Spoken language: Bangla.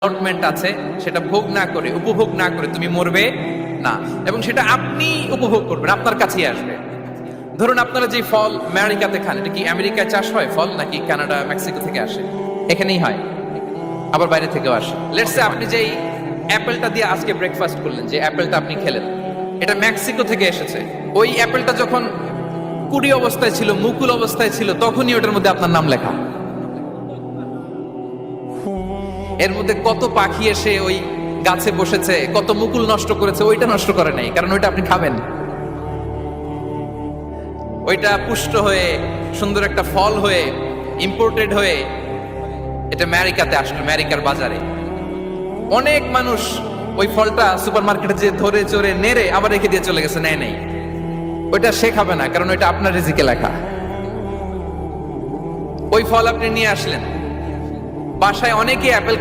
অ্যালটমেন্ট আছে, সেটা ভোগ না করে, উপভোগ না করে তুমি মরবে না, এবং সেটা আপনি উপভোগ করবেন, আপনার কাছেই আসবে। ধরুন আপনারা যে ফল আমেরিকাতে খান, এটা কি আমেরিকায় চাষ হয় ফল, নাকি কানাডা মেক্সিকো থেকে আসে? এখানেই হয়, আবার বাইরে থেকেও আসে। লেটস সে আপনি যেই অ্যাপেলটা দিয়ে আজকে ব্রেকফাস্ট করলেন, যে অ্যাপেলটা আপনি খেলেন, এটা মেক্সিকো থেকে এসেছে। ওই অ্যাপেলটা যখন কুড়ি অবস্থায় ছিল, মুকুল অবস্থায় ছিল, তখনই ওটার মধ্যে আপনার নাম লেখা। এর মধ্যে কত পাখি এসে ওই গাছে বসেছে, কত মুকুল নষ্ট করেছে, ওইটা নষ্ট করে নাই, কারণ ওইটা আপনি খাবেন। ওইটা পুষ্ট হয়ে সুন্দর একটা ফল হয়ে ইম্পোর্টেড হয়ে এটা আমেরিকাতে আসলো, আমেরিকার বাজারে। অনেক মানুষ ওই ফলটা সুপার মার্কেটে যে ধরে চড়ে নেড়ে আবার রেখে দিয়ে চলে গেছে, নেয় নেই। ওইটা সে খাবে না, কারণ ওইটা আপনার রিজিকে লেখা। ওই ফল আপনি নিয়ে আসলেন, বাসায় অনেকে অ্যাপেল